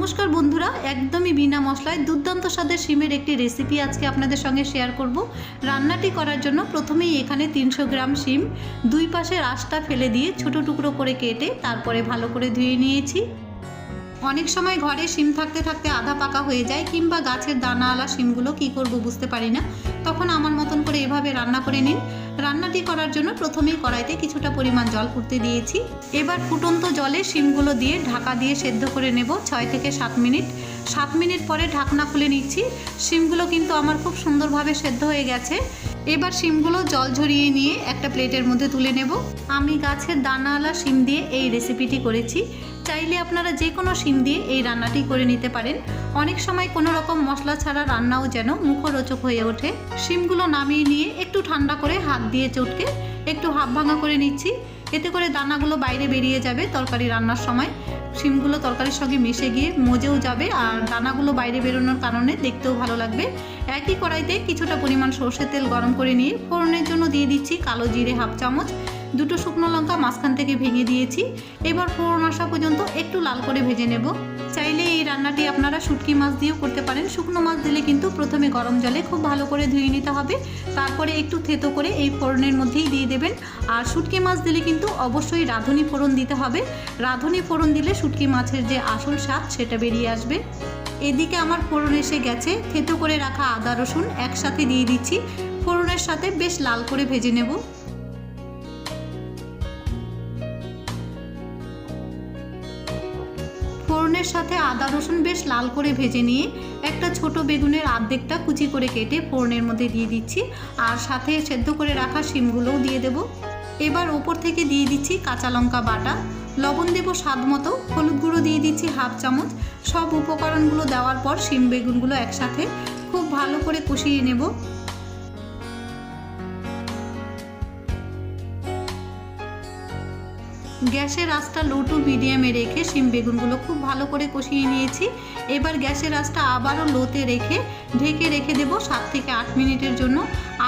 নমস্কার বন্ধুরা, একদমই বিনা মশলায় দুর্দান্ত স্বাদের শিমের একটি রেসিপি আজকে আপনাদের সঙ্গে শেয়ার করব। রান্নাটি করার জন্য প্রথমেই এখানে 300 গ্রাম শিম দুই পাশের আঁশটা ফেলে দিয়ে ছোট টুকরো করে কেটে তারপরে ভালো করে ধুয়ে নিয়েছি। অনেক সময় ঘরে শিম থাকতে থাকতে আধা পাকা হয়ে যায় কিংবা গাছের দানাওয়ালা শিমগুলো কি করব বুঝতে পারি না, তখন আমার মতন করে এভাবে রান্না করে নিন। রান্নাটি করার জন্য প্রথমেই কড়াইতে কিছুটা পরিমাণ জল ফুটতে দিয়েছি। এবার ফুটন্ত জলে শিমগুলো দিয়ে ঢাকা দিয়ে সেদ্ধ করে নেব 6 থেকে 7 মিনিট। 7 মিনিট পরে ঢাকনা খুলে নিচ্ছি। শিমগুলো কিন্তু আমার খুব সুন্দরভাবে সেদ্ধ হয়ে গেছে। এবার শিমগুলো জল ঝরিয়ে নিয়ে একটা প্লেটের মধ্যে তুলে নেব। আমি গাছের দানাওয়ালা শিম দিয়ে এই রেসিপিটি করেছি। চাইলে আপনারা যে কোনো শিম দিয়ে এই রান্নাটি করে নিতে পারেন। অনেক সময় কোনো রকম মশলা ছাড়া রান্নাও যেন মুখরোচক হয়ে ওঠে। শিমগুলো নামিয়ে নিয়ে একটু ঠান্ডা করে হাত দিয়ে চটকে একটু হাফ ভাঙা করে নিচ্ছি। এতে করে দানাগুলো বাইরে বেরিয়ে যাবে। তরকারি রান্নার সময় শিমগুলো তরকারির সঙ্গে মিশে গিয়ে মজেও যাবে আর দানাগুলো বাইরে বেরোনোর কারণে দেখতেও ভালো লাগবে। একই কড়াইতে কিছুটা পরিমাণ সরষের তেল গরম করে নিয়ে ফোড়নের জন্য দিয়ে দিচ্ছি কালো জিরে হাফ চামচ, দুটো শুকনো লঙ্কা মাঝখান থেকে ভেঙে দিয়েছি। এবার ফোড়ন আসা পর্যন্ত একটু লাল করে ভেজে নেব। চাইলে এই রান্নাটি আপনারা শুটকি মাছ দিয়েও করতে পারেন। শুকনো মাছ দিলে কিন্তু প্রথমে গরম জলে খুব ভালো করে ধুয়ে নিতে হবে, তারপরে একটু থেতো করে এই ফোড়নের মধ্যেই দিয়ে দেবেন। আর শুটকি মাছ দিলে কিন্তু অবশ্যই রাঁধুনি ফোড়ন দিতে হবে। রাঁধুনি ফোড়ন দিলে শুটকি মাছের যে আসল স্বাদ সেটা বেরিয়ে আসবে। এদিকে আমার ফোড়ন এসে গেছে। থেতো করে রাখা আদা রসুন একসাথে দিয়ে দিচ্ছি। ফোড়নের সাথে বেশ লাল করে ভেজে নেব। ফোড়নের সাথে আদা রসুন বেশ লাল করে ভেজে নিয়ে একটা ছোট বেগুনের অর্ধেকটা কুচি করে কেটে ফোড়নের মধ্যে দিয়ে দিচ্ছি। আর সাথে সেদ্ধ করে রাখা শিমগুলোও দিয়ে দেব। এবার ওপর থেকে দিয়ে দিচ্ছি কাঁচা লঙ্কা বাটা, লবণ দেব স্বাদ মতো, হলুদ গুঁড়ো দিয়ে দিচ্ছি হাফ চামচ। সব উপকরণগুলো দেওয়ার পর শিম বেগুনগুলো একসাথে খুব ভালো করে কষিয়ে নেব। গ্যাসের আঁচটা লো টু মিডিয়ামে রেখে শিম বেগুনগুলো খুব ভালো করে কষিয়ে নিয়েছি। এবার গ্যাসের আঁচটা আবারও লোতে রেখে ঢেকে রেখে দেব 7 থেকে 8 মিনিটের জন্য।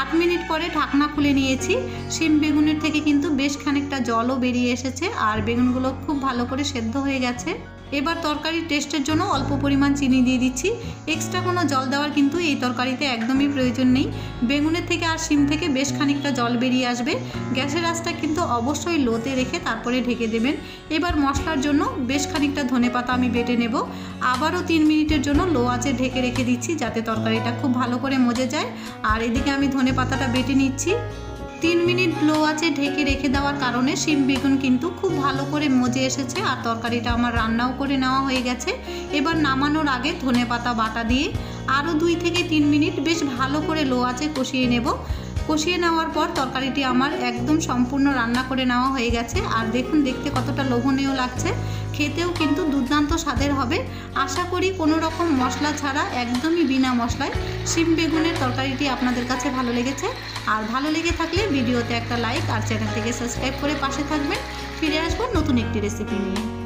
8 মিনিট পরে ঢাকনা খুলে নিয়েছি। শিম বেগুনের থেকে কিন্তু বেশ খানিকটা জলও বেরিয়ে এসেছে আর বেগুনগুলো খুব ভালো করে সেদ্ধ হয়ে গেছে। এবার তরকারির টেস্টের জন্য অল্প পরিমাণ চিনি দিয়ে দিচ্ছি। এক্সট্রা কোনো জল দেওয়ার কিন্তু এই তরকারিতে একদমই প্রয়োজন নেই। বেগুনের থেকে আর শিম থেকে বেশ খানিকটা জল বেরিয়ে আসবে। গ্যাসের আঁচটা কিন্তু অবশ্যই লোতে রেখে তারপরে ঢেকে দেবেন। এবার মশলার জন্য বেশ খানিকটা ধনেপাতা আমি বেটে নেব। আবারও 3 মিনিটের জন্য লো আঁচে ঢেকে রেখে দিচ্ছি যাতে তরকারিটা খুব ভালো করে মজে যায়। আর এদিকে আমি ধনেপাতাটা বেটে নিচ্ছি। 3 মিনিট লো আঁচে ঢেকে রেখে দেওয়ার কারণে শিম বেগুন কিন্তু খুব ভালো করে মজে এসেছে আর তরকারিটা আমার রান্নাও করে নেওয়া হয়ে গেছে। এবার নামানোর আগে ধনেপাতা বাটা দিয়ে আরও 2 থেকে 3 মিনিট বেশ ভালো করে লো আঁচে কষিয়ে নেব। কষিয়ে নেওয়ার পর তরকারিটি আমার একদম সম্পূর্ণ রান্না করে নেওয়া হয়ে গেছে। আর দেখুন দেখতে কতটা লোভনীয় লাগছে, খেতেও কিন্তু দুর্দান্ত স্বাদের হবে। আশা করি কোনো রকম মশলা ছাড়া একদমই বিনা মশলায় শিম বেগুনের তরকারিটি আপনাদের কাছে ভালো লেগেছে। আর ভালো লেগে থাকলে ভিডিওতে একটা লাইক আর চ্যানেলটিকে সাবস্ক্রাইব করে পাশে থাকবেন। ফিরে আসবো নতুন একটি রেসিপি নিয়ে।